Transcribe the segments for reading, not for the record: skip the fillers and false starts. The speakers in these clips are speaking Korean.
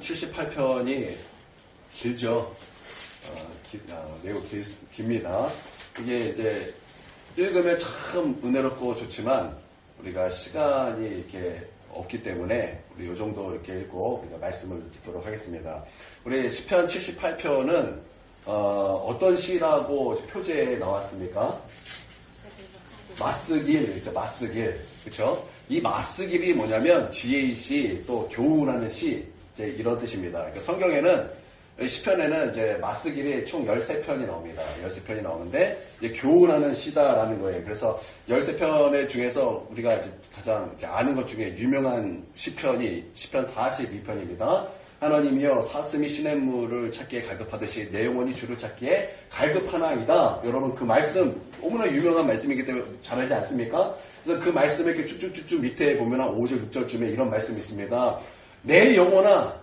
78편이 길죠. 매우 깁니다. 이게 이제 읽으면 참 은혜롭고 좋지만 우리가 시간이 이렇게 없기 때문에 우리 요 정도 이렇게 읽고 우리가 말씀을 듣도록 하겠습니다. 우리 시편 78편은 어떤 시라고 표제에 나왔습니까? 마스길, 마스길, 그렇죠? 이 마스길이 뭐냐면 지혜의 시, 또 교훈하는 시, 이제 이런 뜻입니다. 그러니까 성경에는 시편에는 이제 마스길이 총 13편이 나옵니다. 13편이 나오는데 이제 교훈하는 시다라는 거예요. 그래서 13편 중에서 우리가 이제 가장 이제 아는 것 중에 유명한 시편이 시편 42편입니다. 하나님이여 사슴이 시냇물을 찾기에 갈급하듯이 내 영혼이 주를 찾기에 갈급하나이다. 여러분 그 말씀 너무나 유명한 말씀이기 때문에 잘 알지 않습니까? 그래서 그 말씀에 이렇게 쭉쭉쭉쭉 밑에 보면 한 5절 6절쯤에 이런 말씀이 있습니다. 내 영혼아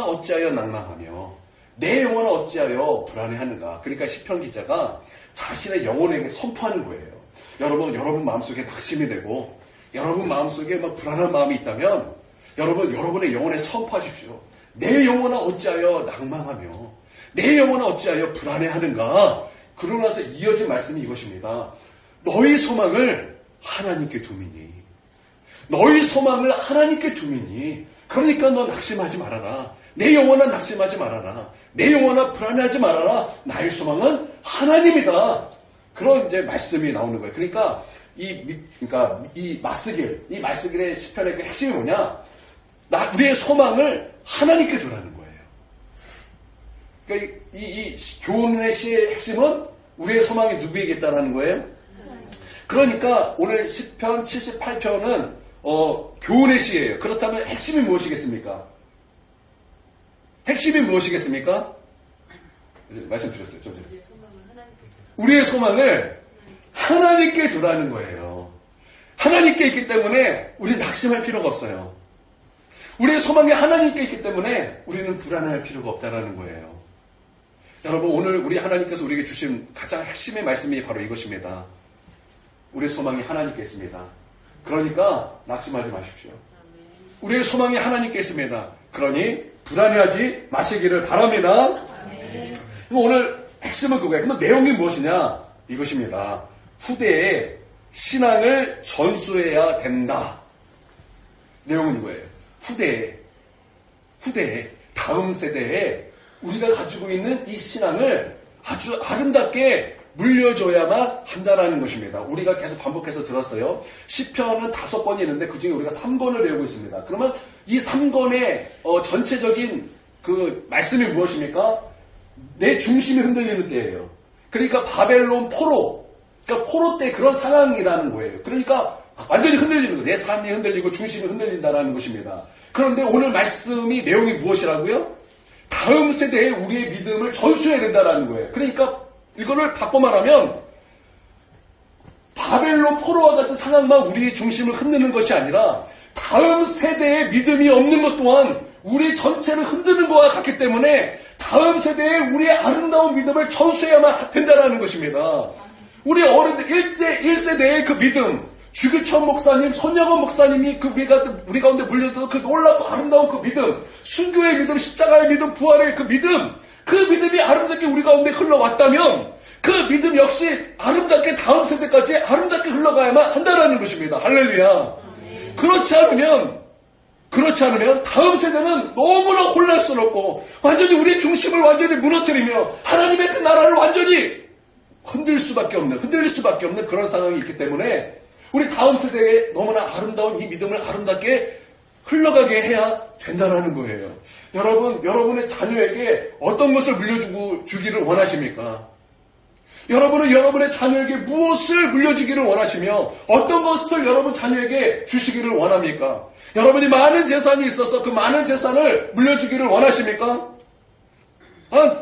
어찌하여 낭망하며 내 영혼아 어찌하여 불안해하는가. 그러니까 시편 기자가 자신의 영혼에게 선포하는 거예요. 여러분 마음속에 낙심이 되고 여러분 마음속에 막 불안한 마음이 있다면 여러분의 영혼에 선포하십시오. 내 영혼아 어찌하여 낭망하며 내 영혼아 어찌하여 불안해하는가. 그러고 나서 이어진 말씀이 이것입니다. 너희 소망을 하나님께 두미니 너희 소망을 하나님께 두미니 그러니까 너 낙심하지 말아라. 내 영혼아 낙심하지 말아라. 내 영혼아 불안해하지 말아라. 나의 소망은 하나님이다. 그런 이제 말씀이 나오는 거예요. 그러니까 이 말쓰길의 시편의 그 핵심이 뭐냐? 우리의 소망을 하나님께 두라는 거예요. 그러니까 이 교훈의 시의 핵심은 우리의 소망이 누구에게 있다라는 거예요? 그러니까 오늘 시편 78편은 교훈의 시예요. 그렇다면 핵심이 무엇이겠습니까? 핵심이 무엇이겠습니까? 말씀드렸어요. 좀 전에. 우리의 소망을 하나님께 두라는 거예요. 하나님께 있기 때문에 우리 낙심할 필요가 없어요. 우리의 소망이 하나님께 있기 때문에 우리는 불안할 필요가 없다는 거예요. 여러분 오늘 우리 하나님께서 우리에게 주신 가장 핵심의 말씀이 바로 이것입니다. 우리의 소망이 하나님께 있습니다. 그러니까 낙심하지 마십시오. 우리의 소망이 하나님께 있습니다. 그러니 불안해하지 마시기를 바랍니다. 오늘 핵심은 그거예요. 그러면 내용이 무엇이냐? 이것입니다. 후대에 신앙을 전수해야 된다. 내용은 이거예요. 후대에 다음 세대에 우리가 가지고 있는 이 신앙을 아주 아름답게 물려줘야만 한다라는 것입니다. 우리가 계속 반복해서 들었어요. 시편은 5권이 있는데 그 중에 우리가 3권을 배우고 있습니다. 그러면 이 3권의 전체적인 그 말씀이 무엇입니까? 내 중심이 흔들리는 때예요. 그러니까 바벨론 포로, 그러니까 포로 때 그런 상황이라는 거예요. 그러니까 완전히 흔들리는 거예요. 내 삶이 흔들리고 중심이 흔들린다라는 것입니다. 그런데 오늘 말씀이 내용이 무엇이라고요? 다음 세대에 우리의 믿음을 전수해야 된다라는 거예요. 그러니까 이거를 바꿔 말하면 바벨론 포로와 같은 상황만 우리의 중심을 흔드는 것이 아니라 다음 세대에 믿음이 없는 것 또한 우리 전체를 흔드는 것과 같기 때문에 다음 세대에 우리의 아름다운 믿음을 전수해야만 된다는 것입니다. 우리 어른들 1세대의 그 믿음, 주규천 목사님, 손영원 목사님이 우리 가운데 물려주던 그 놀랍고 아름다운 그 믿음, 순교의 믿음, 십자가의 믿음, 부활의 그 믿음이 아름답게 우리 가운데 흘러왔다면 그 믿음 역시 아름답게 다음 세대까지 아름답게 흘러가야만 한다는 것입니다. 할렐루야. 그렇지 않으면 다음 세대는 너무나 혼란스럽고 완전히 우리의 중심을 완전히 무너뜨리며 하나님의 그 나라를 완전히 흔들릴 수밖에 없는 그런 상황이 있기 때문에 우리 다음 세대에 너무나 아름다운 이 믿음을 아름답게 흘러가게 해야 된다는 거예요. 여러분의 자녀에게 어떤 것을 물려주기를 원하십니까? 여러분은 여러분의 자녀에게 무엇을 물려주기를 원하시며 어떤 것을 여러분 자녀에게 주시기를 원합니까? 여러분이 많은 재산이 있어서 그 많은 재산을 물려주기를 원하십니까?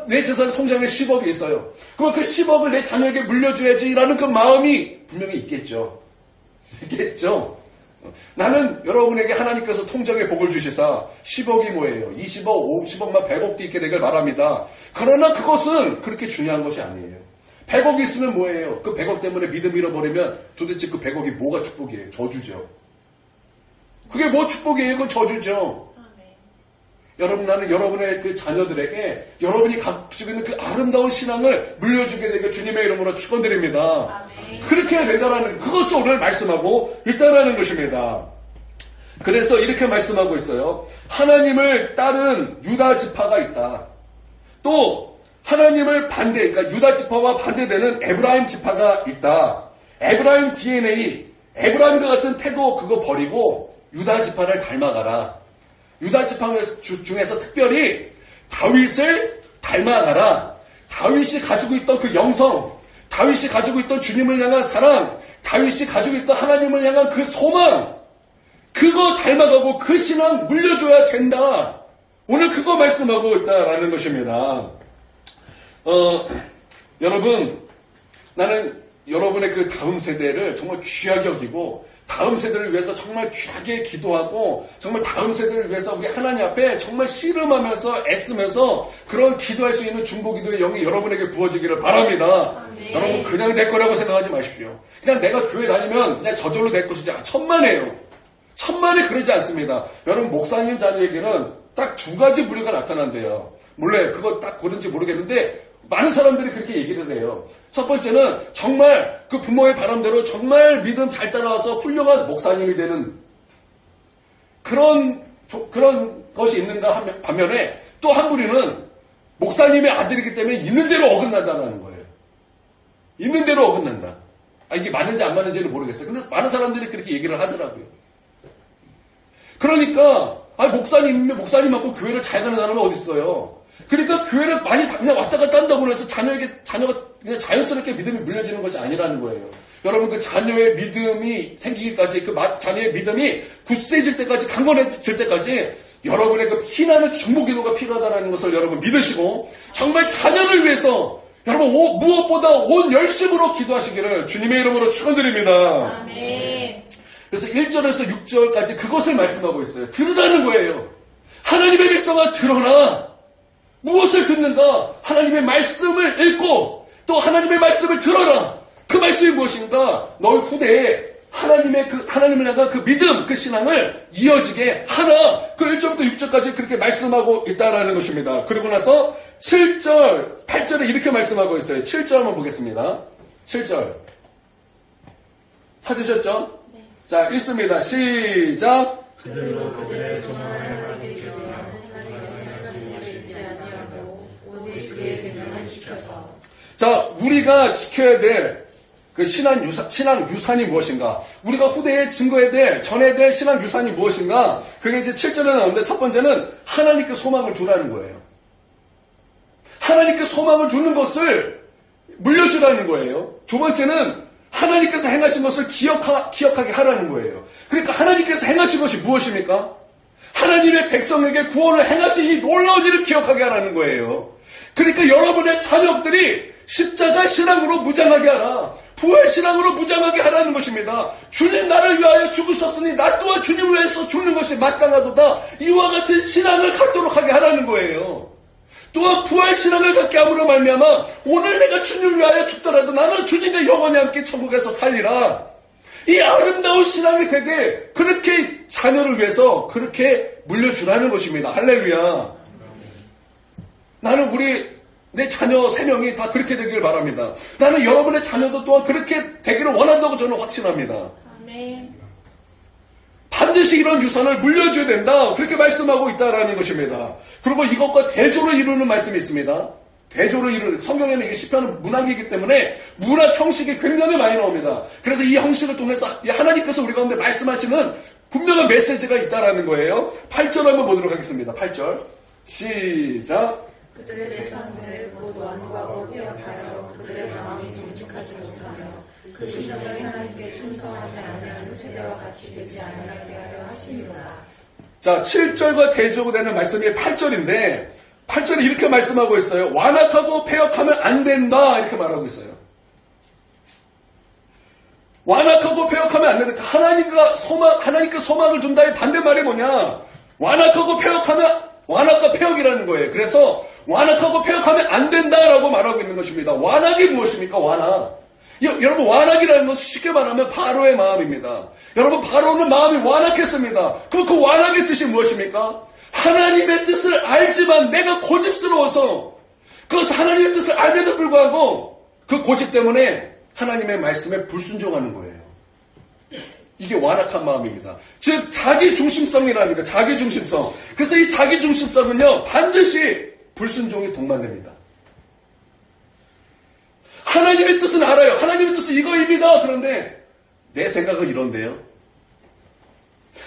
내 재산 통장에 10억이 있어요. 그럼 그 10억을 내 자녀에게 물려줘야지라는 그 마음이 분명히 있겠죠. 나는 여러분에게 하나님께서 통장에 복을 주시사 10억이 뭐예요? 20억, 50억만 100억도 있게 되길 바랍니다. 그러나 그것은 그렇게 중요한 것이 아니에요. 100억이 있으면 뭐예요? 그 100억 때문에 믿음 잃어버리면 도대체 그 100억이 뭐가 축복이에요? 저주죠. 그게 뭐 축복이에요? 그건 저주죠. 여러분, 나는 여러분의 그 자녀들에게 여러분이 가지고 있는 그 아름다운 신앙을 물려주게 되길 주님의 이름으로 축원드립니다. 그렇게 해야 된다는 그것을 오늘 말씀하고 있다는 것입니다. 그래서 이렇게 말씀하고 있어요. 하나님을 따른 유다 지파가 있다. 또 하나님을 그러니까 유다 지파와 반대되는 에브라임 지파가 있다. 에브라임 DNA, 에브라임과 같은 태도 그거 버리고 유다 지파를 닮아가라. 유다 지파 중에서 특별히 다윗을 닮아가라. 다윗이 가지고 있던 그 영성, 다윗이 가지고 있던 주님을 향한 사랑, 다윗이 가지고 있던 하나님을 향한 그 소망, 그거 닮아가고 그 신앙 물려줘야 된다. 오늘 그거 말씀하고 있다라는 것입니다. 여러분, 나는 여러분의 그 다음 세대를 정말 귀하게 여기고 다음 세대를 위해서 정말 귀하게 기도하고 정말 다음 세대를 위해서 우리 하나님 앞에 정말 씨름하면서 애쓰면서 그런 기도할 수 있는 중보기도의 영이 여러분에게 부어지기를 바랍니다. 여러분 그냥 될 거라고 생각하지 마십시오. 그냥 내가 교회 다니면 그냥 저절로 될 것이지 천만에요. 천만에 그러지 않습니다. 여러분 목사님 자녀에게는 딱 두 가지 부류가 나타난대요. 몰라요. 그거 딱 그런지 모르겠는데 많은 사람들이 그렇게 얘기를 해요. 첫 번째는 정말 그 부모의 바람대로 정말 믿음 잘 따라와서 훌륭한 목사님이 되는 그런 것이 있는가 반면에 또 한 부류는 목사님의 아들이기 때문에 있는 대로 어긋난다는 거예요. 있는 대로 어긋난다. 이게 맞는지 안 맞는지는 모르겠어요. 근데 많은 사람들이 그렇게 얘기를 하더라고요. 그러니까 목사님하고 교회를 잘 가는 사람은 어디 있어요? 그러니까 교회를 많이 그냥 왔다 갔다 한다고 해서 자녀가 그냥 자연스럽게 믿음이 물려지는 것이 아니라는 거예요. 여러분 그 자녀의 믿음이 생기기까지 자녀의 믿음이 굳세질 때까지 강건해질 때까지 여러분의 그 피나는 중보기도가 필요하다는 것을 여러분 믿으시고 정말 자녀를 위해서 여러분 무엇보다 온 열심으로 기도하시기를 주님의 이름으로 축원드립니다. 아멘. 그래서 1절에서 6절까지 그것을 말씀하고 있어요. 들으라는 거예요. 하나님의 백성아 들어라. 무엇을 듣는가? 하나님의 말씀을 읽고 또 하나님의 말씀을 들어라. 그 말씀이 무엇인가? 너희 후대에 하나님을 향한 그 믿음, 그 신앙을 이어지게 하라. 그 1절부터 6절까지 그렇게 말씀하고 있다라는 것입니다. 그리고 나서 7절, 8절에 이렇게 말씀하고 있어요. 7절 한번 보겠습니다. 7절. 찾으셨죠? 네. 자, 읽습니다. 시작. 그들로 그들의 소망을 하나님께 주며 자, 우리가 지켜야 될 그 신앙 유산이 무엇인가? 우리가 후대에 증거해야 될, 전해야 될 신앙 유산이 무엇인가? 그게 이제 7절에 나오는데 첫 번째는 하나님께 소망을 두라는 거예요. 하나님께 소망을 두는 것을 물려주라는 거예요. 두 번째는 하나님께서 행하신 것을 기억하게 하라는 거예요. 그러니까 하나님께서 행하신 것이 무엇입니까? 하나님의 백성에게 구원을 행하신 이 놀라운 일을 기억하게 하라는 거예요. 그러니까 여러분의 자녀들이 십자가 신앙으로 무장하게 하라. 부활 신앙으로 무장하게 하라는 것입니다. 주님 나를 위하여 죽으셨으니 나 또한 주님을 위해서 죽는 것이 마땅하도다. 이와 같은 신앙을 갖도록 하게 하라는 거예요. 또한 부활 신앙을 갖게 함으로 말미암아 오늘 내가 주님을 위하여 죽더라도 나는 주님과 영원히 함께 천국에서 살리라. 이 아름다운 신앙이 되게 그렇게 자녀를 위해서 그렇게 물려주라는 것입니다. 할렐루야. 나는 내 자녀 3명이 다 그렇게 되길 바랍니다. 나는 여러분의 자녀도 또한 그렇게 되기를 원한다고 저는 확신합니다. 아멘. 반드시 이런 유산을 물려줘야 된다. 그렇게 말씀하고 있다라는 것입니다. 그리고 이것과 대조를 이루는 말씀이 있습니다. 대조를 이루는, 성경에는 이게 시편은 문학이기 때문에 문학 형식이 굉장히 많이 나옵니다. 그래서 이 형식을 통해서 하나님께서 우리 가운데 말씀하시는 분명한 메시지가 있다라는 거예요. 8절 한번 보도록 하겠습니다. 8절. 시작. 그들의 대천들 곧 완고하고 폐역하여 그들의 마음이 정직하지 못하며 그 시선이 하나님께 충성하지 아니하는 세대와 같이 되지 아니하게 하려 하시니라. 자, 7절과 대조가 되는 말씀이 8절인데 8절에 이렇게 말씀하고 있어요. 완악하고 폐역하면 안 된다. 이렇게 말하고 있어요. 완악하고 폐역하면 안 된다. 하나님께 소망을 둔다의 반대말이 뭐냐? 완악과 폐역이라는 거예요. 그래서 완악하고 폐역하면 안 된다라고 말하고 있는 것입니다. 완악이 무엇입니까? 완악. 여러분, 완악이라는 것은 쉽게 말하면 바로의 마음입니다. 여러분, 바로는 마음이 완악했습니다. 그럼 그 완악의 뜻이 무엇입니까? 하나님의 뜻을 알지만 내가 고집스러워서 그것을 하나님의 뜻을 알면도 불구하고 그 고집 때문에 하나님의 말씀에 불순종하는 거예요. 이게 완악한 마음입니다. 즉 자기중심성이라는 거예요. 자기중심성. 그래서 이 자기중심성은요 반드시 불순종이 동반됩니다. 하나님의 뜻은 알아요. 하나님의 뜻은 이거입니다. 그런데 내 생각은 이런데요.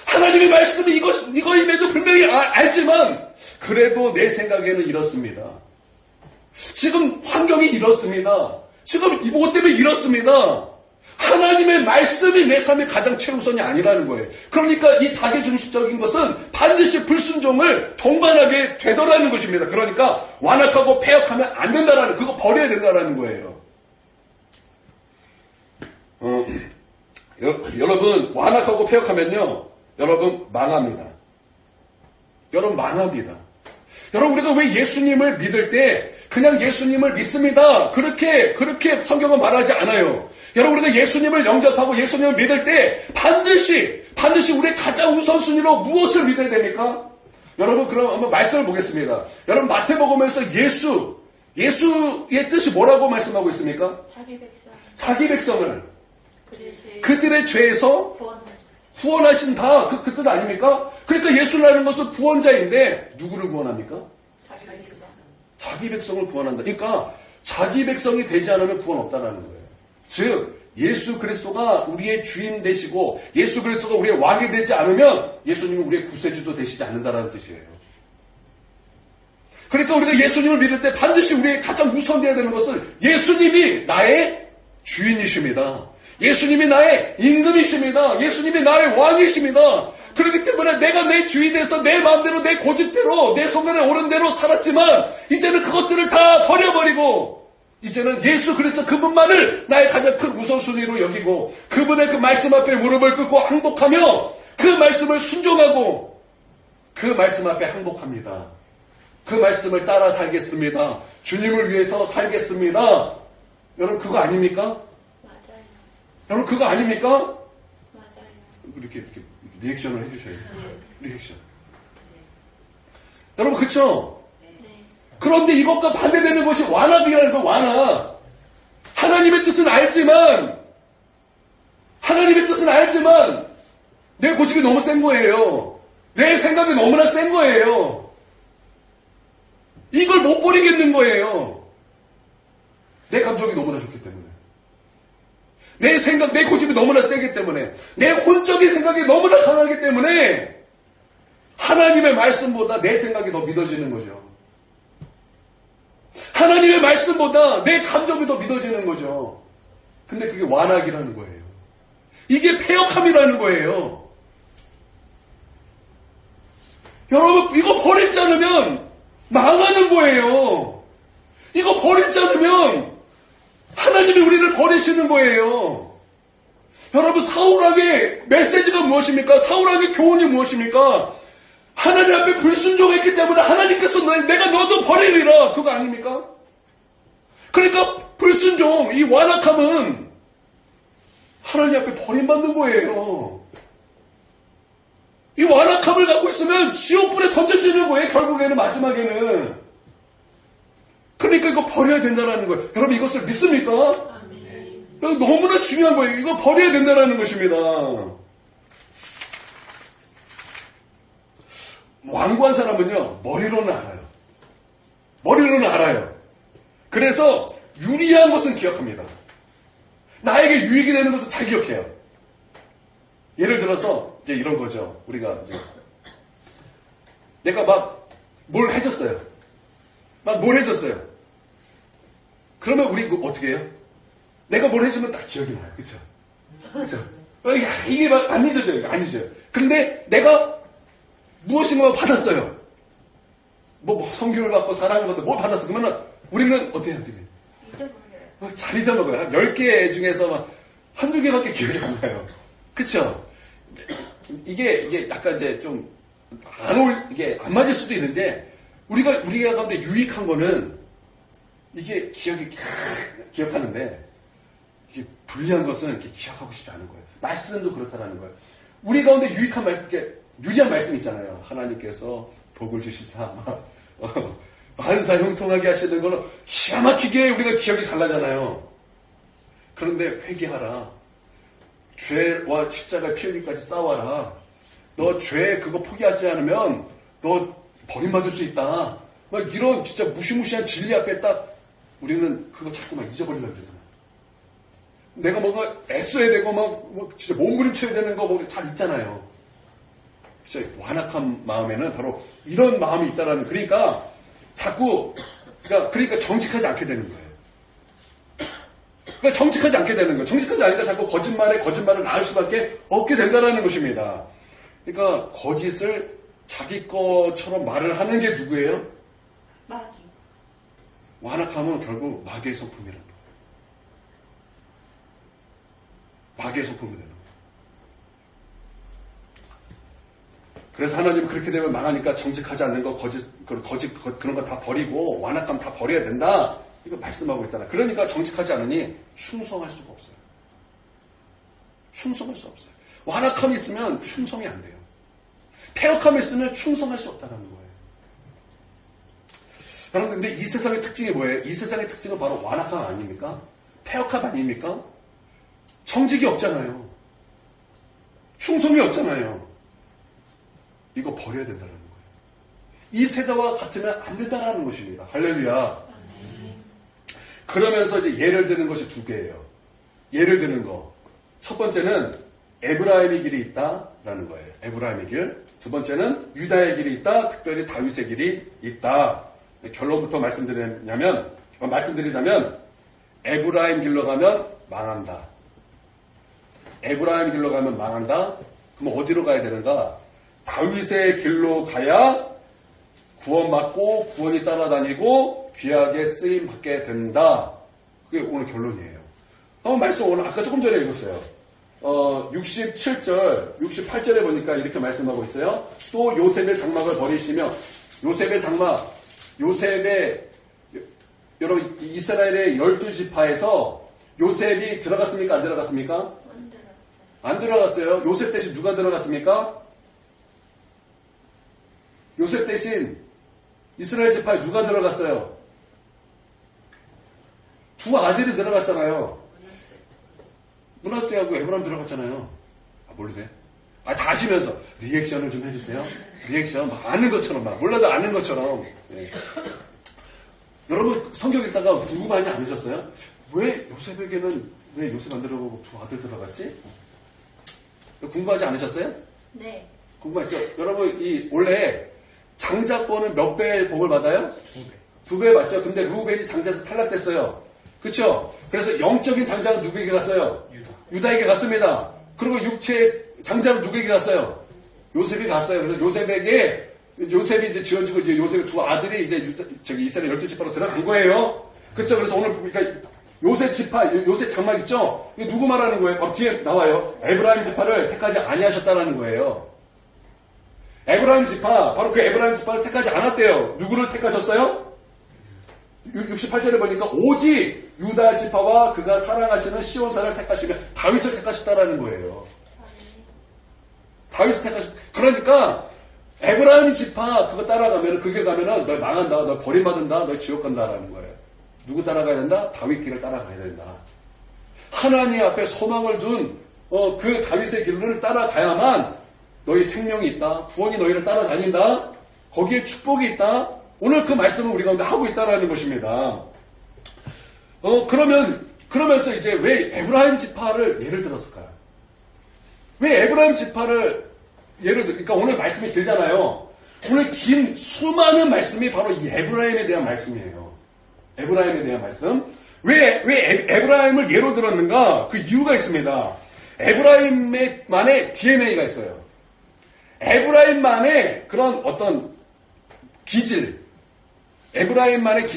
하나님의 말씀이 이거임에도 분명히 알지만 그래도 내 생각에는 이렇습니다. 지금 환경이 이렇습니다. 지금 이것 때문에 이렇습니다. 하나님의 말씀이 내 삶의 가장 최우선이 아니라는 거예요. 그러니까 이 자기중심적인 것은 반드시 불순종을 동반하게 되더라는 것입니다. 그러니까 완악하고 패역하면 안 된다라는, 그거 버려야 된다라는 거예요. 여러분 완악하고 패역하면요 여러분 망합니다. 여러분 망합니다. 여러분 우리가 왜 예수님을 믿을 때 그냥 예수님을 믿습니다. 그렇게 성경은 말하지 않아요. 여러분 우리가 예수님을 영접하고 예수님을 믿을 때 반드시 우리의 가장 우선순위로 무엇을 믿어야 됩니까? 여러분 그럼 한번 말씀을 보겠습니다. 여러분 마태복음에서 예수의 뜻이 뭐라고 말씀하고 있습니까? 자기 백성을 그들의 죄에서 구원하신다. 그 뜻 아닙니까? 그러니까 예수라는 것은 구원자인데 누구를 구원합니까? 자기 백성을 구원한다. 그러니까 자기 백성이 되지 않으면 구원 없다는 거예요. 즉 예수 그리스도가 우리의 주인 되시고 예수 그리스도가 우리의 왕이 되지 않으면 예수님은 우리의 구세주도 되시지 않는다는 뜻이에요. 그러니까 우리가 예수님을 믿을 때 반드시 우리의 가장 우선되어야 되는 것은 예수님이 나의 주인이십니다. 예수님이 나의 임금이십니다. 예수님이 나의 왕이십니다. 그렇기 때문에 내가 내 주인에서 내 마음대로 내 고집대로 내 성간에 오른 대로 살았지만 이제는 그것들을 다 버려버리고 이제는 예수 그리스도 그분만을 나의 가장 큰 우선순위로 여기고 그분의 그 말씀 앞에 무릎을 꿇고 항복하며 그 말씀을 순종하고 그 말씀 앞에 항복합니다. 그 말씀을 따라 살겠습니다. 주님을 위해서 살겠습니다. 여러분 그거 아닙니까? 여러분 그거 아닙니까? 맞아요. 이렇게 리액션을 해주셔야죠. 리액션. 여러분 그쵸? 그런데 이것과 반대되는 것이 완악이라는 거. 완악. 하나님의 뜻은 알지만 내 고집이 너무 센 거예요. 내 생각이 너무나 센 거예요. 이걸 못 버리겠는 거예요. 내 감정이 너무나 좋기 때문에. 내 생각, 내 고집이 너무나 세기 때문에, 내 혼적인 생각이 너무나 강하기 때문에 하나님의 말씀보다 내 생각이 더 믿어지는 거죠. 하나님의 말씀보다 내 감정이 더 믿어지는 거죠. 근데 그게 완악이라는 거예요. 이게 패역함이라는 거예요. 여러분 이거 버리지 않으면 망하는 거예요. 이거 버리지 않으면 하나님이 우리를 버리시는 거예요. 여러분 사울왕의 메시지가 무엇입니까? 사울왕의 교훈이 무엇입니까? 하나님 앞에 불순종했기 때문에 하나님께서 내가 너도 버리리라. 그거 아닙니까? 그러니까 불순종, 이 완악함은 하나님 앞에 버림받는 거예요. 이 완악함을 갖고 있으면 지옥불에 던져지는 거예요. 결국에는 마지막에는. 그러니까 이거 버려야 된다는 거예요. 여러분 이것을 믿습니까? 여러분 너무나 중요한 거예요. 이거 버려야 된다는 것입니다. 완고한 사람은요 머리로는 알아요. 머리로는 알아요. 그래서 유리한 것은 기억합니다. 나에게 유익이 되는 것은 잘 기억해요. 예를 들어서 이제 이런 거죠. 우리가 이제 내가 막 뭘 해줬어요. 그러면 우리 어떻게 해요? 내가 뭘 해주면 딱 기억이 나요. 그쵸? 이게 막 안 잊어져요. 근데 내가 무엇인가 받았어요. 뭐 성경을 받고 사랑을 받고 뭘 받았어. 그러면 우리는 어떻게 해요? 잊어먹어요. 잘 잊어먹어요. 한 10개 중에서 막 한두 개밖에 기억이 안 나요. 그쵸? 이게 약간 이제 좀 이게 안 맞을 수도 있는데 우리가 가운데 유익한 거는 이게 기억하는데 이게 불리한 것은 이렇게 기억하고 싶지 않은 거예요. 말씀도 그렇다라는 거예요. 우리 가운데 유익한 말씀, 이렇게 유리한 말씀 있잖아요. 하나님께서 복을 주시사 막 만사 형통하게 하시는 걸로 기가 막히게 우리가 기억이 잘 나잖아요. 그런데 회개하라. 죄와 십자가 피 흘리기까지 싸워라. 너 죄 그거 포기하지 않으면 너 버림받을 수 있다. 막 이런 진짜 무시무시한 진리 앞에 딱 우리는 그거 자꾸만 잊어버리려고 그러잖아요. 내가 뭔가 애써야 되고 막 진짜 몸부림쳐야 되는 거 뭐 잘 있잖아요. 진짜 완악한 마음에는 바로 이런 마음이 있다라는, 그러니까 자꾸 그러니까 정직하지 않게 되는 거예요. 그러니까 정직하지 않게 되는 거예요. 정직하지 않으니까 자꾸 거짓말을 낳을 수밖에 없게 된다는 것입니다. 그러니까 거짓을 자기 것처럼 말을 하는 게 누구예요? 마귀. 완악함은 결국 마귀의 성품이라는 거예요. 마귀의 성품이 되는 거예요. 그래서 하나님은 그렇게 되면 망하니까 정직하지 않는 거, 거짓 그런 거 다 버리고 완악함 다 버려야 된다. 이거 말씀하고 있잖아요. 그러니까 정직하지 않으니 충성할 수가 없어요. 충성할 수 없어요. 완악함이 있으면 충성이 안 돼요. 패역함이 있으면 충성할 수 없다는 거예요. 여러분, 근데 이 세상의 특징이 뭐예요? 이 세상의 특징은 바로 완악함 아닙니까? 패역함 아닙니까? 정직이 없잖아요. 충성이 없잖아요. 이거 버려야 된다는 거예요. 이 세대와 같으면 안 된다는 것입니다. 할렐루야. 그러면서 이제 예를 드는 것이 두 개예요. 예를 드는 거. 첫 번째는 에브라임의 길이 있다라는 거예요. 에브라임의 길. 두 번째는 유다의 길이 있다. 특별히 다윗의 길이 있다. 결론부터 말씀드리자면 에브라임 길로 가면 망한다. 에브라임 길로 가면 망한다. 그럼 어디로 가야 되는가? 다윗의 길로 가야 구원받고 구원이 따라다니고 귀하게 쓰임받게 된다. 그게 오늘 결론이에요. 한번 말씀 오늘 아까 조금 전에 읽었어요. 67절, 68절에 보니까 이렇게 말씀하고 있어요. 또 요셉의 장막을 버리시며 요셉의 여러분 이스라엘의 12지파에서 요셉이 들어갔습니까? 안 들어갔습니까? 안 들어갔어요. 요셉 대신 누가 들어갔습니까? 요셉 대신 이스라엘 지파에 누가 들어갔어요? 두 아들이 들어갔잖아요. 므낫세하고 에브라임 들어갔잖아요. 모르세요? 다 아시면서 리액션을 좀 해주세요. 리액션 막 아는 것처럼, 막 몰라도 아는 것처럼. 네. 여러분 성경 읽다가 궁금하지 않으셨어요? 왜 요셉 안 들어가고 두 아들 들어갔지? 궁금하지 않으셨어요? 네. 궁금하죠? 여러분 원래 장자권은 몇 배의 복을 받아요? 2배 받죠? 근데 루벤이 장자에서 탈락됐어요. 그쵸? 그래서 영적인 장자는 누구에게 갔어요? 유다에게 갔습니다. 그리고 육체의 장자는 누구에게 갔어요? 요셉이 갔어요. 그래서 요셉이 이제 지어지고 이제 요셉의 두 아들이 이제 이스라엘 12지파로 들어간 거예요. 그쵸? 그래서 오늘 그러니까 요셉 장막 있죠? 이거 누구 말하는 거예요? 바로 뒤에 나와요. 에브라임 지파를 택하지 아니하셨다라는 거예요. 에브라임 지파, 바로 그 에브라임 지파를 택하지 않았대요. 누구를 택하셨어요? 68절에 보니까 오직 유다 지파와 그가 사랑하시는 시온산을 택하시며 다윗을 택하셨다라는 거예요. 다윗을 그러니까 에브라임 지파 그거 따라가면 그게 가면은 너 망한다, 너 버림받는다, 너 지옥 간다라는 거예요. 누구 따라가야 된다? 다윗 길을 따라가야 된다. 하나님 앞에 소망을 둔 그 다윗의 길을 따라가야만 너희 생명이 있다. 구원이 너희를 따라다닌다. 거기에 축복이 있다. 오늘 그 말씀을 우리 가운데 하고 있다라는 것입니다. 그러면서 이제 왜 에브라임 지파를 예를 들었을까요? 왜 에브라임 지파를 그러니까 오늘 말씀이 길잖아요. 오늘 긴 수많은 말씀이 바로 이 에브라임에 대한 말씀이에요. 에브라임에 대한 말씀. 왜 에브라임을 예로 들었는가? 그 이유가 있습니다. 에브라임만의 DNA가 있어요. 에브라임만의 그런 어떤 기질, 에브라임만의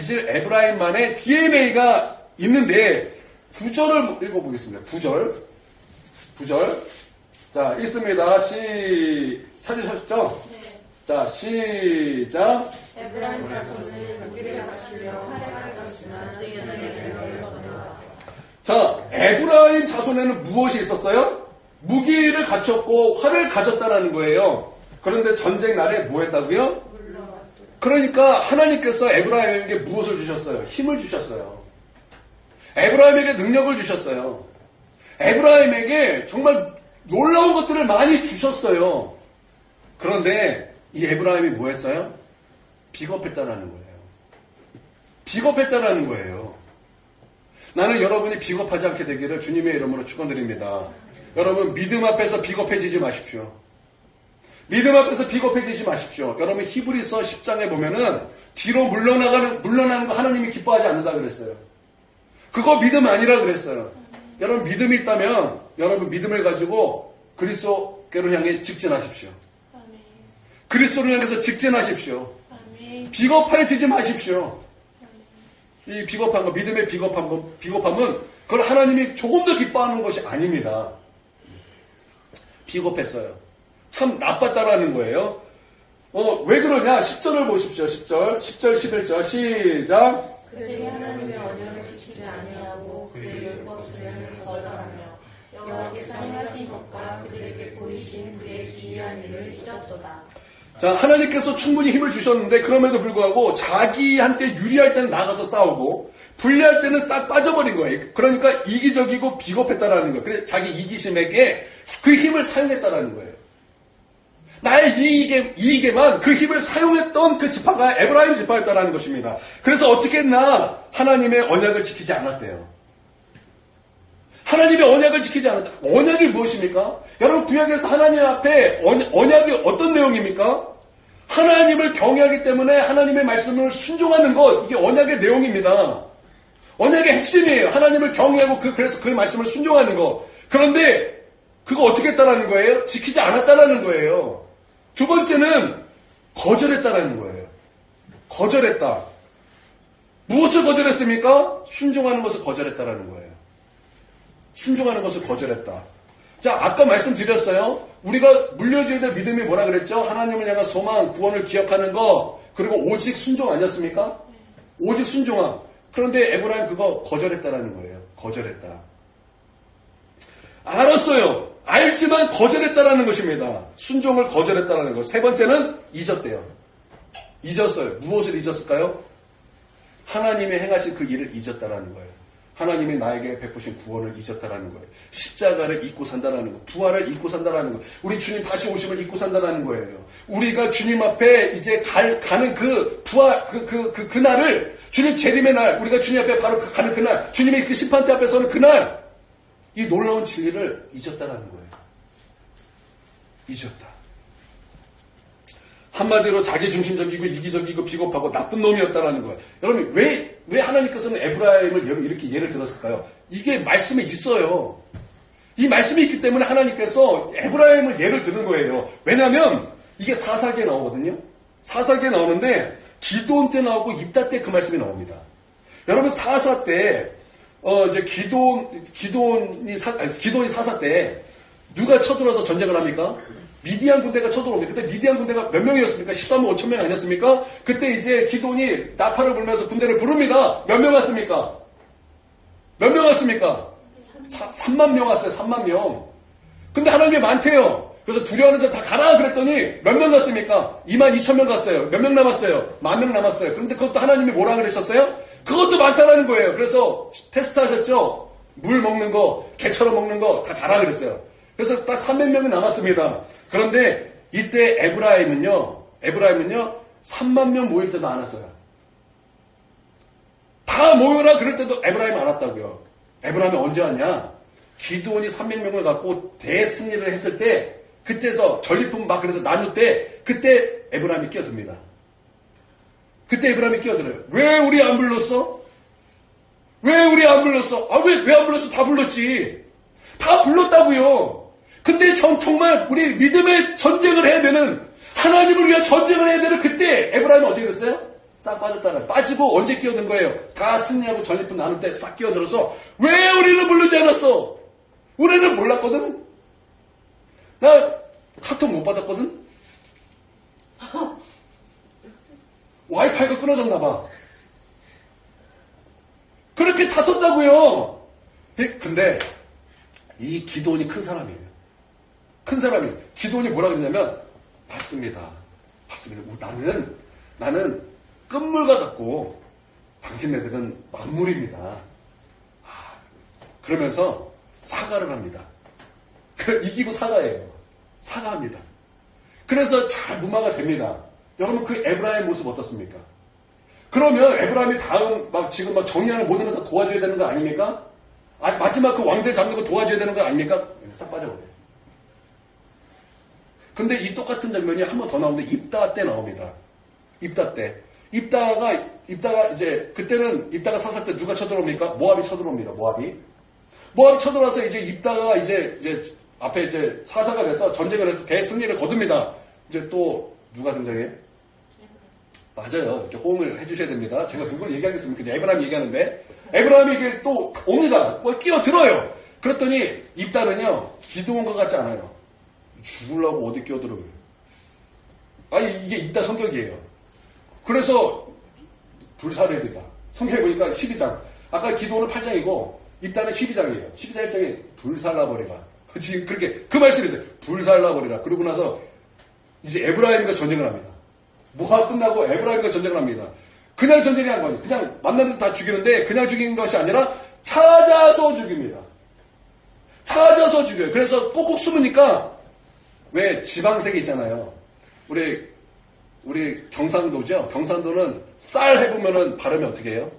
DNA가 있는데, 9절을 읽어보겠습니다. 9절. 자, 읽습니다. 찾으셨죠? 네. 자, 시작. 에브라임 자손을 무기를 갖추려 활약할 것이나 자, 에브라임 자손에는 무엇이 있었어요? 무기를 갖췄고 활을 가졌다라는 거예요. 그런데 전쟁 날에 뭐 했다고요? 그러니까 하나님께서 에브라임에게 무엇을 주셨어요? 힘을 주셨어요. 에브라임에게 능력을 주셨어요. 에브라임에게 정말 놀라운 것들을 많이 주셨어요. 그런데 이 에브라임이 뭐 했어요? 비겁했다라는 거예요. 비겁했다라는 거예요. 나는 여러분이 비겁하지 않게 되기를 주님의 이름으로 축원드립니다. 여러분 믿음 앞에서 비겁해지지 마십시오. 믿음 앞에서 비겁해지지 마십시오. 여러분 히브리서 10장에 보면은 뒤로 물러나는 거 하나님이 기뻐하지 않는다 그랬어요. 그거 믿음 아니라 그랬어요. 여러분 믿음이 있다면 여러분 믿음을 가지고 그리스도께로 향해 직진하십시오. 그리스도를 향해서 직진하십시오. 비겁해지지 마십시오. 이 비겁한 거, 믿음의 비겁함은 그걸 하나님이 조금 더 기뻐하는 것이 아닙니다. 비겁했어요. 참 나빴다라는 거예요. 왜 그러냐? 10절을 보십시오. 10절, 11절 시작. 그들이 하나님의 언약을 지키지 아니하고 그의 율법 주례를 거절하며 여호와께서 행하신 것과 그들에게 보이신 그의 기이한 일을 잊었도다. 자, 하나님께서 충분히 힘을 주셨는데 그럼에도 불구하고 자기한테 유리할 때는 나가서 싸우고 불리할 때는 싹 빠져버린 거예요. 그러니까 이기적이고 비겁했다라는 거예요. 그래서 자기 이기심에게 그 힘을 사용했다라는 거예요. 나의 이익에만 그 힘을 사용했던 그 지파가 에브라임 지파였다라는 것입니다. 그래서 어떻게 했나? 하나님의 언약을 지키지 않았대요. 하나님의 언약을 지키지 않았다. 언약이 무엇입니까? 여러분 구약에서 하나님 앞에 언약이 어떤 내용입니까? 하나님을 경외하기 때문에 하나님의 말씀을 순종하는 것, 이게 언약의 내용입니다. 언약의 핵심이에요. 하나님을 경외하고 그래서 그 말씀을 순종하는 것. 그런데 그거 어떻게 했다라는 거예요? 지키지 않았다라는 거예요. 두 번째는 거절했다라는 거예요. 거절했다. 무엇을 거절했습니까? 순종하는 것을 거절했다라는 거예요. 순종하는 것을 거절했다. 자, 아까 말씀드렸어요. 우리가 물려줘야 될 믿음이 뭐라 그랬죠? 하나님을 향한 소망, 구원을 기억하는 거, 그리고 오직 순종 아니었습니까? 오직 순종함. 그런데 에브라임 그거 거절했다라는 거예요. 거절했다. 알았어요. 알지만 거절했다라는 것입니다. 순종을 거절했다라는 것. 세 번째는 잊었대요. 잊었어요. 무엇을 잊었을까요? 하나님이 행하신 그 일을 잊었다라는 거예요. 하나님이 나에게 베푸신 구원을 잊었다라는 거예요. 십자가를 잊고 산다라는 거, 부활을 잊고 산다라는 거, 우리 주님 다시 오심을 잊고 산다라는 거예요. 우리가 주님 앞에 이제 가는 그 부활, 그날을, 주님 재림의 날, 우리가 주님 앞에 바로 가는 그날, 주님의 그 심판대 앞에 서는 그날, 이 놀라운 진리를 잊었다라는 거예요. 잊었다. 한마디로 자기중심적이고 이기적이고 비겁하고 나쁜 놈이었다라는 거예요. 여러분 왜 하나님께서는 에브라임을 이렇게 예를 들었을까요? 이게 말씀에 있어요. 이 말씀이 있기 때문에 하나님께서 에브라임을 예를 드는 거예요. 왜냐하면 이게 사사기에 나오거든요. 사사기에 나오는데 기도원 때 나오고 입다 때 그 말씀이 나옵니다. 여러분 사사 때 이제 기도원이 사사 때 누가 쳐들어서 전쟁을 합니까? 미디안 군대가 쳐들어옵니다. 그때 미디안 군대가 몇 명이었습니까? 13만 5천 명 아니었습니까? 그때 이제 기도원이 나팔을 불면서 군대를 부릅니다. 몇 명 왔습니까? 몇 명 왔습니까? 3만 명 왔어요. 3만 명. 근데 하나님이 많대요. 그래서 두려워하는 자 다 가라 그랬더니 몇 명 갔습니까? 2만 2천 명 갔어요. 몇 명 남았어요? 10,000명 남았어요. 그런데 그것도 하나님이 뭐라 그러셨어요? 그것도 많다라는 거예요. 그래서 테스트 하셨죠? 물 먹는 거, 개처럼 먹는 거 다 가라 그랬어요. 그래서 딱 300명이 남았습니다. 그런데 이때 에브라임은요 3만 명 모일 때도 안 왔어요. 다 모여라 그럴 때도 에브라임 안 왔다고요. 에브라임이 언제 왔냐? 기드온이 300명을 갖고 대승리를 했을 때, 그때서 전리품 막 그래서 나눌 때, 그때 에브라임이 끼어듭니다. 그때 에브라임이 끼어들어요. 왜 우리 안 불렀어? 왜 우리 안 불렀어? 왜 안 불렀어? 다 불렀지. 다 불렀다고요. 근데 정말 우리 믿음의 전쟁을 해야 되는, 하나님을 위한 전쟁을 해야 되는 그때 에브라임은 어떻게 됐어요? 싹 빠졌다는. 빠지고 언제 끼어든 거예요? 다 승리하고 전리품 나눌 때 싹 끼어들어서 왜 우리는 부르지 않았어? 우리는 몰랐거든? 나 카톡 못 받았거든? 와이파이가 끊어졌나 봐. 그렇게 다퉜다고요. 근데 이 기도원이 큰 사람이에요. 큰 사람이. 기도원이 뭐라 그러냐면, 맞습니다. 나는 나는 끝물과 같고 당신네들은 만물입니다. 그러면서 사과를 합니다. 이기고 사과해요. 사과합니다. 그래서 잘 무마가 됩니다. 여러분 그 에브라임의 모습 어떻습니까? 그러면 에브라임이 다음 지금 정리하는 모든 걸 다 도와줘야 되는 거 아닙니까? 마지막 그 왕들 잡는 거 도와줘야 되는 거 아닙니까? 싹 빠져버려요. 근데 이 똑같은 장면이 한 번 더 나오는데 입다 때 나옵니다. 입다 때. 입다가 이제 그때는 입다가 사살 때 누가 쳐들어옵니까? 모압이 쳐들어옵니다. 모압이 쳐들어와서 이제 입다가 이제 앞에 이제 사사가 돼서 전쟁을 해서 대승리를 거둡니다. 이제 또 누가 등장해요? 맞아요. 이렇게 호응을 해주셔야 됩니다. 제가 누굴 얘기하겠습니까? 그냥 에브라임 얘기하는데 에브라임이 이게 또 옵니다. 끼어들어요. 그랬더니 입다는요 기드온과 같지 않아요. 죽으려고 어디 끼어들어요. 이게 입다 성격이에요. 그래서 불사례입니다. 성경에 보니까 12장. 아까 기도는 8장이고 입다는 12장이에요. 12장 1장에 불살라버리라. 지금 그렇게 그 말씀이 있어요. 불살라버리라. 그러고 나서 이제 에브라임과 전쟁을 합니다. 모압 끝나고 에브라임과 전쟁을 합니다. 그냥 전쟁이 한 거니. 그냥 만나는 데 다 죽이는데 그냥 죽인 것이 아니라 찾아서 죽입니다. 찾아서 죽여요. 그래서 꼭꼭 숨으니까 왜 지방색이 있잖아요. 우리 경상도죠. 경상도는 쌀 해보면은 발음이 어떻게 해요?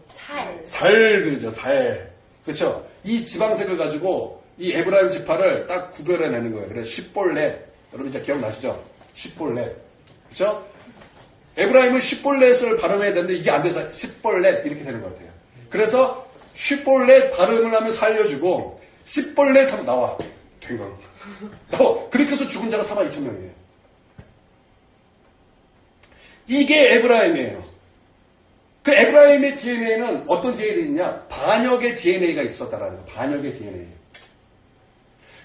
살 그러죠. 살. 그렇죠. 이 지방색을 가지고 이 에브라임 지파를 딱 구별해내는 거예요. 그래서 십볼렛. 여러분 이제 기억나시죠? 십볼렛. 그렇죠? 에브라임은 십볼렛을 발음해야 되는데 이게 안 돼서 십볼렛 이렇게 되는 것 같아요. 그래서 십볼렛 발음을 하면 살려주고 십볼렛 하면 나와. 된 거. 나와. 그렇게 해서 죽은 자가 42,000명이에요. 이게 에브라임이에요. 그 에브라임의 DNA는 어떤 DNA냐? 반역의 DNA가 있었다라는 거예요. 반역의 DNA.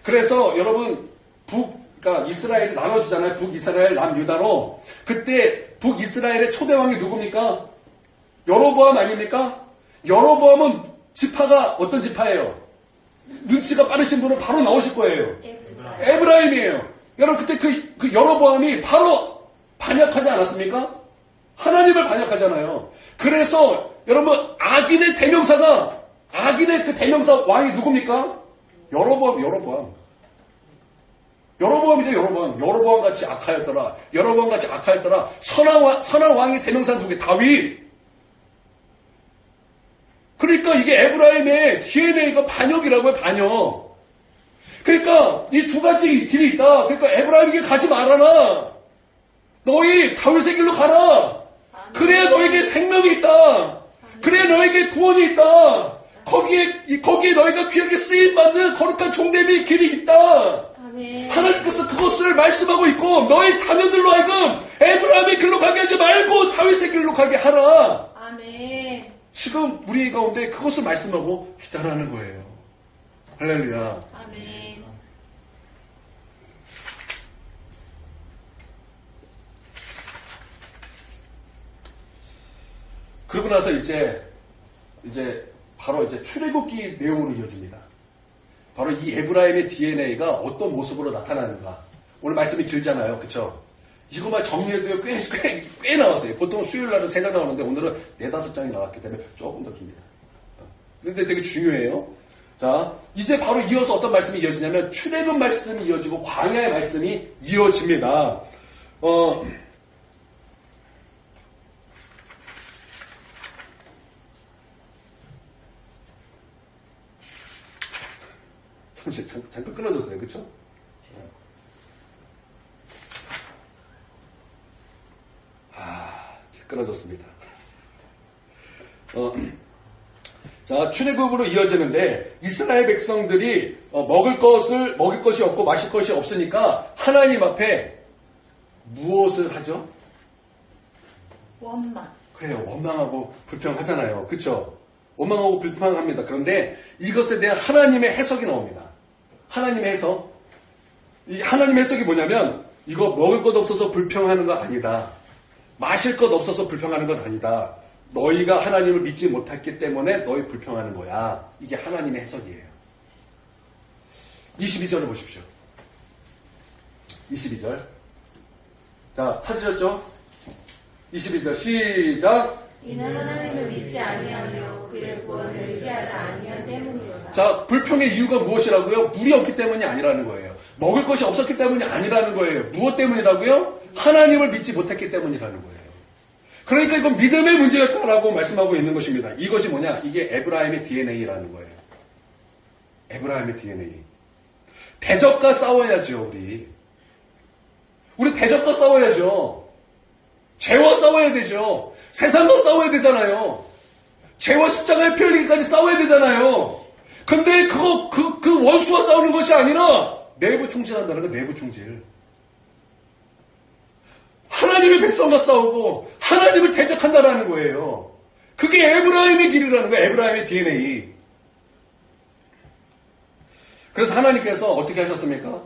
그래서 여러분 그러니까 이스라엘이 나눠지잖아요. 북이스라엘, 남유다로. 그때 북이스라엘의 초대왕이 누굽니까? 여로보암 아닙니까? 여로보암은 지파가 어떤 지파예요? 눈치가 빠르신 분은 바로 나오실 거예요. 에브라임이에요. 여러분 그때 그 여로보암이 바로 반역하지 않았습니까? 하나님을 반역하잖아요. 그래서 여러분 악인의 대명사가 악인의 그 대명사 왕이 누굽니까? 여로보암이죠. 여로보암 같이 악하였더라. 여로보암 같이 악하였더라. 선한 왕의 대명사 누구예요? 다윗. 그러니까 이게 에브라임의 DNA가 반역이라고요. 반역. 그러니까 이 두 가지 길이 있다. 그러니까 에브라임에게 가지 말아라. 너희 다윗의 길로 가라. 그래야 너에게 생명이 있다. 그래야 너에게 구원이 있다. 거기에 너희가 귀하게 쓰임받는 거룩한 종대의 길이 있다. 아멘. 하나님께서 그것을 말씀하고 있고 너희 자녀들로 하여금 에브라임의 길로 가게 하지 말고 다윗의 길로 가게 하라. 아멘. 지금 우리 가운데 그것을 말씀하고 기다라는 거예요. 할렐루야. 아멘. 그러고 나서 이제 바로 출애굽기 내용으로 이어집니다. 바로 이 에브라임의 DNA가 어떤 모습으로 나타나는가. 오늘 말씀이 길잖아요. 그쵸? 이거만 정리해도 꽤 나왔어요. 보통 수요일 날은 3장 나오는데 오늘은 4-5장이 나왔기 때문에 조금 더 깁니다. 근데 되게 중요해요. 자, 이제 바로 이어서 어떤 말씀이 이어지냐면 출애굽 말씀이 이어지고 광야의 말씀이 이어집니다. 잠깐 끊어졌어요. 그쵸? 끊어졌습니다. 자, 출애굽으로 이어지는데 이스라엘 백성들이 먹을 것이 없고 마실 것이 없으니까 하나님 앞에 무엇을 하죠? 원망. 그래요. 원망하고 불평하잖아요. 그쵸? 원망하고 불평합니다. 그런데 이것에 대한 하나님의 해석이 나옵니다. 하나님의 해석. 이 하나님의 해석이 뭐냐면 이거 먹을 것 없어서 불평하는 거 아니다. 마실 것 없어서 불평하는 것 아니다. 너희가 하나님을 믿지 못했기 때문에 너희 불평하는 거야. 이게 하나님의 해석이에요. 22절을 보십시오. 22절. 자, 찾으셨죠? 22절 시작. 이는 하나님을 믿지 아니하며 그의 구원을 의지하지 아니한 때문이로다. 자, 불평의 이유가 무엇이라고요? 물이 없기 때문이 아니라는 거예요. 먹을 것이 없었기 때문이 아니라는 거예요. 무엇 때문이라고요? 하나님을 믿지 못했기 때문이라는 거예요. 그러니까 이건 믿음의 문제였다라고 말씀하고 있는 것입니다. 이것이 뭐냐? 이게 에브라임의 DNA라는 거예요. 에브라임의 DNA. 대적과 싸워야죠, 우리 대적과 싸워야죠. 죄와 싸워야 되죠. 세상과 싸워야 되잖아요. 죄와 십자가의 피 흘리기까지 싸워야 되잖아요. 근데 그 원수와 싸우는 것이 아니라 내부 총질한다는 거, 내부 총질. 하나님의 백성과 싸우고 하나님을 대적한다라는 거예요. 그게 에브라임의 길이라는 거예요. 에브라임의 DNA. 그래서 하나님께서 어떻게 하셨습니까?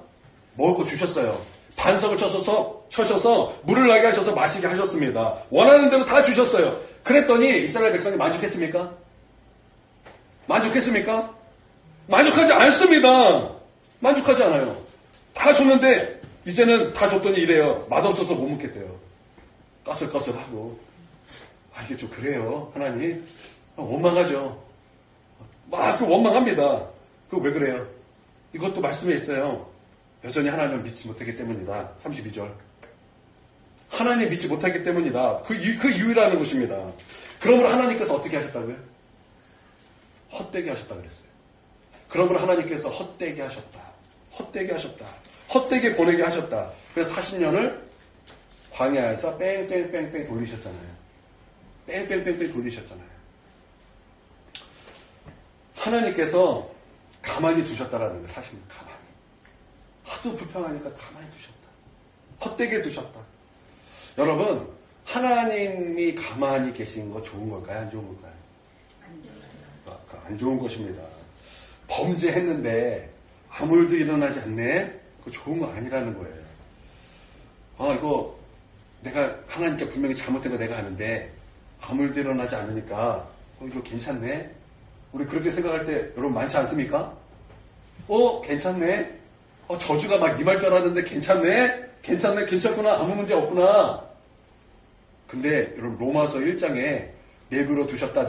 먹을 거 주셨어요. 반석을 쳐셔서 물을 나게 하셔서 마시게 하셨습니다. 원하는 대로 다 주셨어요. 그랬더니 이스라엘 백성이 만족했습니까? 만족했습니까? 만족하지 않습니다. 만족하지 않아요. 다 줬는데 이제는 다 줬더니 이래요. 맛없어서 못 먹겠대요. 까슬까슬하고. 이게 좀 그래요. 하나님. 원망하죠. 막 원망합니다. 그거 왜 그래요? 이것도 말씀에 있어요. 여전히 하나님을 믿지 못하기 때문이다. 32절. 하나님 믿지 못하기 때문이다. 그 이유라는 것입니다. 그러므로 하나님께서 어떻게 하셨다고요? 헛되게 하셨다 그랬어요. 그러므로 하나님께서 헛되게 하셨다. 헛되게 하셨다. 헛되게 보내게 하셨다. 그래서 40년을 광야에서 뺑뺑뺑뺑 돌리셨잖아요. 뺑뺑뺑뺑 돌리셨잖아요. 하나님께서 가만히 두셨다라는 거예요. 40년 가만히. 하도 불평하니까 가만히 두셨다. 헛되게 두셨다. 여러분, 하나님이 가만히 계신 거 좋은 걸까요? 안 좋은 걸까요? 안 좋은 것입니다. 범죄했는데 아무 일도 일어나지 않네? 그거 좋은 거 아니라는 거예요. 이거 내가 하나님께 분명히 잘못된 거 내가 아는데 아무 일도 일어나지 않으니까 이거 괜찮네? 우리 그렇게 생각할 때 여러분 많지 않습니까? 괜찮네? 저주가 막 임할 줄 알았는데 괜찮네? 괜찮구나. 아무 문제 없구나. 근데 여러분 로마서 1장에 내버려 두셨다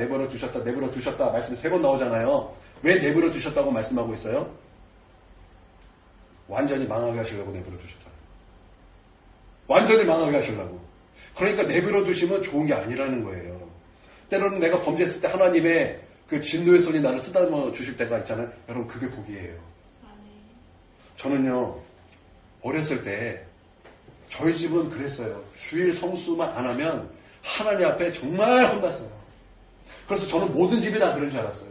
말씀이 3번 나오잖아요. 왜 내버려 두셨다고 말씀하고 있어요? 완전히 망하게 하시려고 내버려 두셨잖아요. 완전히 망하게 하시려고. 그러니까 내버려 두시면 좋은 게 아니라는 거예요. 때로는 내가 범죄했을 때 하나님의 그 진노의 손이 나를 쓰다듬어 주실 때가 있잖아요. 여러분 그게 복이에요. 저는요 어렸을 때 저희 집은 그랬어요. 주일 성수만 안 하면 하나님 앞에 정말 혼났어요. 그래서 저는 모든 집이 다 그런 줄 알았어요.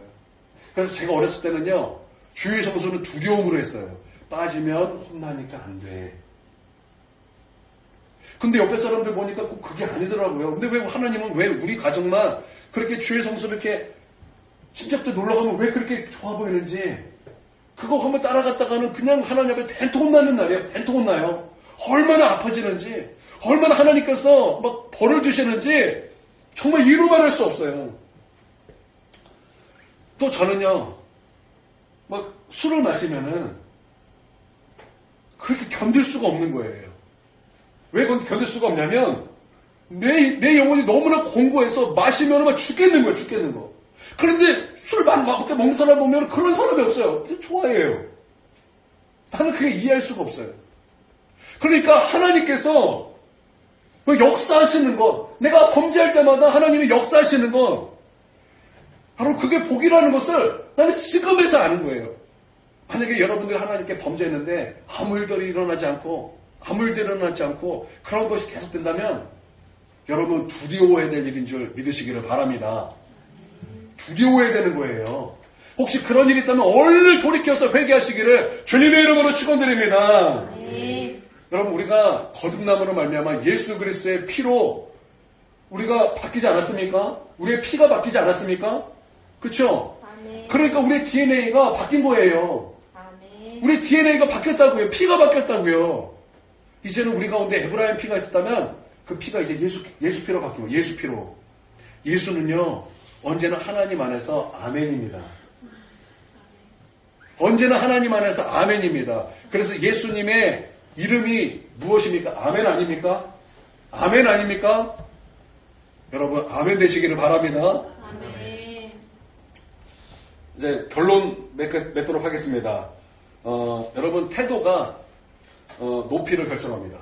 그래서 제가 어렸을 때는요 주일 성수는 두려움으로 했어요. 빠지면 혼나니까 안 돼. 근데 옆에 사람들 보니까 꼭 그게 아니더라고요. 근데 왜 하나님은 왜 우리 가정만 그렇게 주일 성수를 이렇게 친척들 놀러 가면 왜 그렇게 좋아 보이는지 그거 한번 따라갔다가는 그냥 하나님 앞에 된통 혼나는 날이에요. 된통 혼나요. 얼마나 아파지는지, 얼마나 하나님께서 막 벌을 주시는지 정말 이루만 할 수 없어요. 또 저는요, 막 술을 마시면은 그렇게 견딜 수가 없는 거예요. 왜 견딜 수가 없냐면 내 영혼이 너무나 공고해서 마시면 막 죽겠는 거예요. 죽겠는 거. 그런데 술 먹는 사람 보면 그런 사람이 없어요. 근데 좋아해요. 나는 그게 이해할 수가 없어요. 그러니까 하나님께서 역사하시는 것, 내가 범죄할 때마다 하나님이 역사하시는 것, 바로 그게 복이라는 것을 나는 지금에서 아는 거예요. 만약에 여러분들이 하나님께 범죄했는데 아무 일도 일어나지 않고 그런 것이 계속된다면 여러분 두려워해야 될 일인 줄 믿으시기를 바랍니다. 두려워해야 되는 거예요. 혹시 그런 일이 있다면 얼른 돌이켜서 회개하시기를 주님의 이름으로 축원드립니다. 여러분 우리가 거듭남으로 말미암아 예수 그리스도의 피로 우리가 바뀌지 않았습니까? 우리의 피가 바뀌지 않았습니까? 그렇죠? 그러니까 우리의 DNA가 바뀐 거예요. 우리 DNA가 바뀌었다고요. 피가 바뀌었다고요. 이제는 우리 가운데 에브라임 피가 있었다면 그 피가 이제 예수 피로 바뀌고 예수 피로. 예수는요 언제나 하나님 안에서 아멘입니다. 언제나 하나님 안에서 아멘입니다. 그래서 예수님의 이름이 무엇입니까? 아멘 아닙니까? 아멘 아닙니까? 여러분 아멘 되시기를 바랍니다. 아멘. 이제 결론 맺도록 하겠습니다. 여러분 태도가 높이를 결정합니다.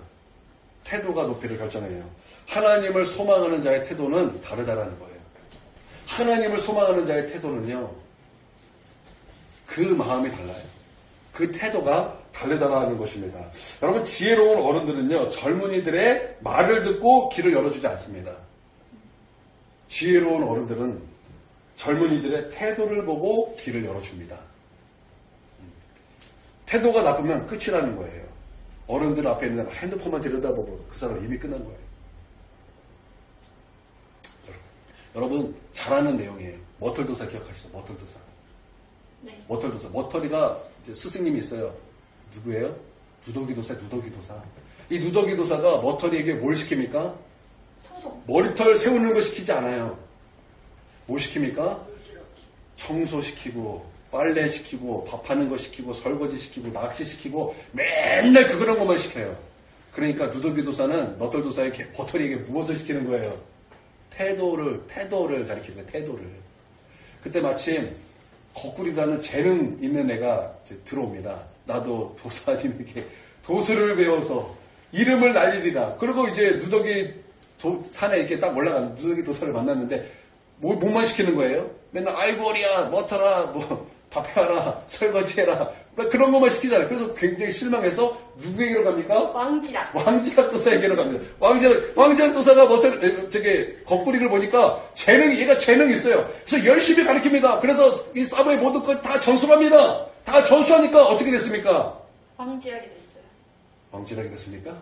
태도가 높이를 결정해요. 하나님을 소망하는 자의 태도는 다르다라는 거예요. 하나님을 소망하는 자의 태도는요, 그 마음이 달라요. 그 태도가 다르다라는 것입니다. 여러분, 지혜로운 어른들은요, 젊은이들의 말을 듣고 길을 열어주지 않습니다. 지혜로운 어른들은 젊은이들의 태도를 보고 길을 열어줍니다. 태도가 나쁘면 끝이라는 거예요. 어른들 앞에 있는 핸드폰만 들여다보고 그 사람 이미 끝난 거예요. 여러분, 잘하는 내용이에요. 머털도사 기억하시죠? 머털도사. 네. 머털도사. 머털이가 스승님이 있어요. 누구예요? 누더기도사, 누더기도사. 이 누더기도사가 머털이에게 뭘 시킵니까? 청소. 머리털 세우는 거 시키지 않아요. 뭐 시킵니까? 청소시키고, 빨래시키고, 밥하는 거 시키고, 설거지시키고, 낚시시키고, 맨날 그런 것만 시켜요. 그러니까 누더기도사는 머털도사에게, 머털이에게 무엇을 시키는 거예요? 태도를 가리키는 거예요, 태도를. 그때 마침 거꾸리라는 재능 있는 애가 이제 들어옵니다. 나도 도사님에게 도수를 배워서 이름을 날리리라. 그리고 이제 누더기 산에 이렇게 딱 올라가는 누더기 도사를 만났는데 뭐만 시키는 거예요? 맨날 아이고 어리야, 머터라, 뭐 밥해라, 설거지해라, 그런 것만 시키잖아요. 그래서 굉장히 실망해서 누구에게로 갑니까? 왕지락. 왕지락 도사에게로 갑니다. 왕지락 도사가 저게 거꾸리를 보니까 얘가 재능이 있어요. 그래서 열심히 가르칩니다. 그래서 이 사부의 모든 것 다 전수합니다. 다 전수하니까 어떻게 됐습니까? 왕지락이 됐어요. 왕지락이 됐습니까?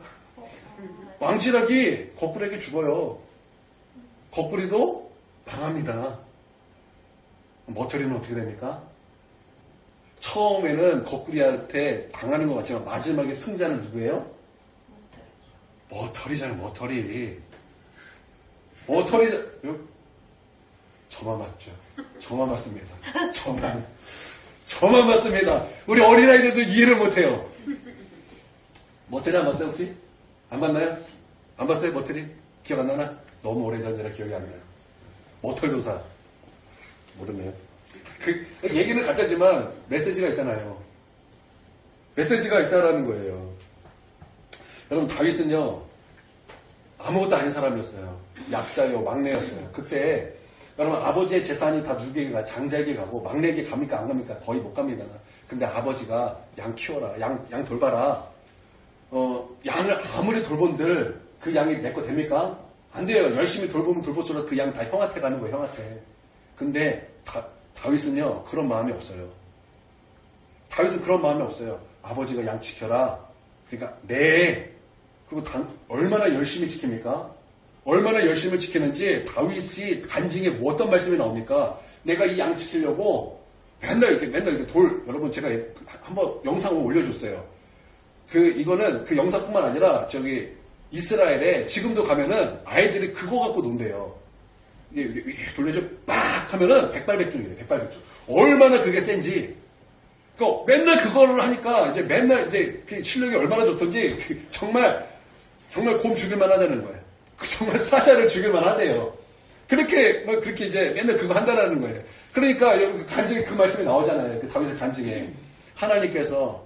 왕지락이 거꾸리에게 죽어요. 거꾸리도 망합니다. 머터리는 어떻게 됩니까? 처음에는 거꾸리한테 당하는 것 같지만 마지막에 승자는 누구예요? 머터리잖아요. 머터리. 저만 맞죠. 저만 맞습니다. 저만 맞습니다. 우리 어린아이들도 이해를 못해요. 머터리 안 봤어요 혹시? 안 봤나요? 안 봤어요 머터리? 기억 안 나나? 너무 오래전이라 기억이 안 나요. 머털도사 모르네요. 그 얘기는 같지만 메시지가 있잖아요. 메시지가 있다라는 거예요. 여러분 다윗은요 아무것도 아닌 사람이었어요. 약자요, 막내였어요. 그때 여러분 아버지의 재산이 다 누구에게 가? 장자에게 가고 막내에게 갑니까 안 갑니까? 거의 못 갑니다. 근데 아버지가 양 키워라, 양 돌봐라. 양을 아무리 돌본들 그 양이 내 거 됩니까? 안 돼요. 열심히 돌보면 돌볼수록 그 양 다 형한테 가는 거예요. 형한테. 근데 다윗은요 그런 마음이 없어요. 다윗은 그런 마음이 없어요. 아버지가 양 지켜라. 그러니까 그리고 얼마나 열심히 지킵니까? 얼마나 열심히 지키는지 다윗이 간증에 뭐 어떤 말씀이 나옵니까? 내가 이 양 지키려고 맨날 이렇게 여러분 제가 한번 영상을 올려줬어요. 이거는 그 영상뿐만 아니라 이스라엘에 지금도 가면은 아이들이 그거 갖고 논대요. 이게 돌려줘 빡 하면은 백발백중이래. 백발백중. 얼마나 그게 센지. 그러니까 맨날 그거를 하니까 이제 맨날 이제 그 실력이 얼마나 좋던지 정말 곰 죽일만 하다는 거예요. 정말 사자를 죽일만 하대요. 그렇게 이제 맨날 그거 한다는 거예요. 그러니까 여러분 간증에 그 말씀이 나오잖아요. 그 다윗의 간증에 하나님께서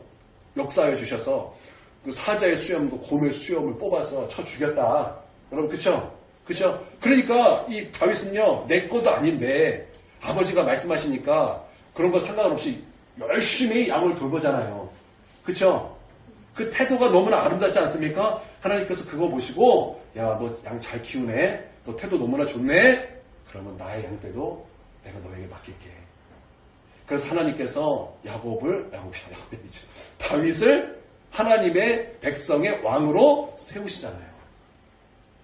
역사해 주셔서 그 사자의 수염과 곰의 수염을 뽑아서 쳐 죽였다. 여러분 그쵸? 그러니까 이 다윗은요 내 것도 아닌데 아버지가 말씀하시니까 그런 거 상관없이 열심히 양을 돌보잖아요. 그쵸? 그 태도가 너무나 아름답지 않습니까? 하나님께서 그거 보시고 야 너 양 잘 키우네. 너 태도 너무나 좋네. 그러면 나의 양떼도 내가 너에게 맡길게. 그래서 하나님께서 다윗을 하나님의 백성의 왕으로 세우시잖아요.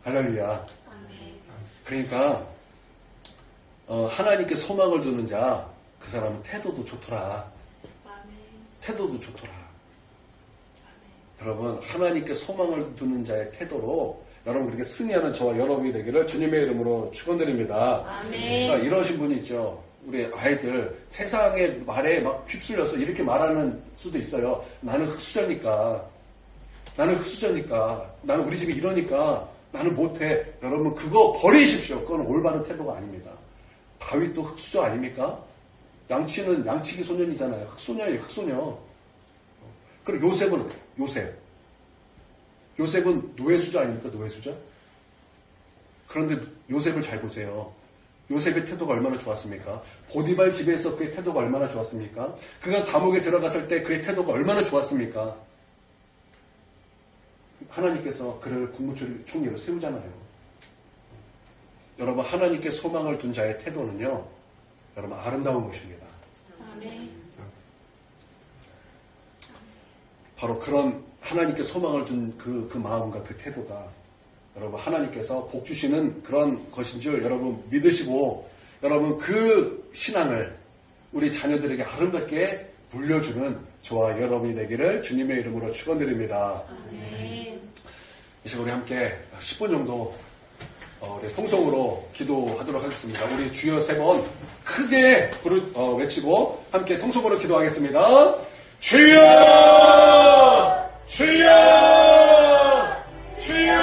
할렐루야. 그러니까 하나님께 소망을 두는 자 그 사람은 태도도 좋더라. 태도도 좋더라. 여러분 하나님께 소망을 두는 자의 태도로 여러분 그렇게 승리하는 저와 여러분이 되기를 주님의 이름으로 축원드립니다. 그러니까 이러신 분이 있죠. 우리 아이들 세상의 말에 막 휩쓸려서 이렇게 말하는 수도 있어요. 나는 흑수저니까 나는 우리 집이 이러니까 나는 못해. 여러분 그거 버리십시오. 그건 올바른 태도가 아닙니다. 다윗도 흑수저 아닙니까? 양치는 양치기 소년이잖아요. 흑소녀예요. 흑소녀. 그리고 요셉은 어때요? 요셉은 노예수저 아닙니까? 노예수저? 그런데 요셉을 잘 보세요. 요셉의 태도가 얼마나 좋았습니까? 보디발 집에서 그의 태도가 얼마나 좋았습니까? 그가 감옥에 들어갔을 때 그의 태도가 얼마나 좋았습니까? 하나님께서 그를 국무총리로 세우잖아요. 여러분 하나님께 소망을 둔 자의 태도는요. 여러분 아름다운 것입니다. 아멘. 바로 그런 하나님께 소망을 둔 그 마음과 그 태도가 여러분 하나님께서 복 주시는 그런 것인 줄 여러분 믿으시고 여러분 그 신앙을 우리 자녀들에게 아름답게 물려주는 저와 여러분이 되기를 주님의 이름으로 축원드립니다. 아멘. 이제 우리 함께 10분 정도 우리 통성으로 기도하도록 하겠습니다. 우리 주여 3번 크게 외치고 함께 통성으로 기도하겠습니다. 주여! 주여! 주여!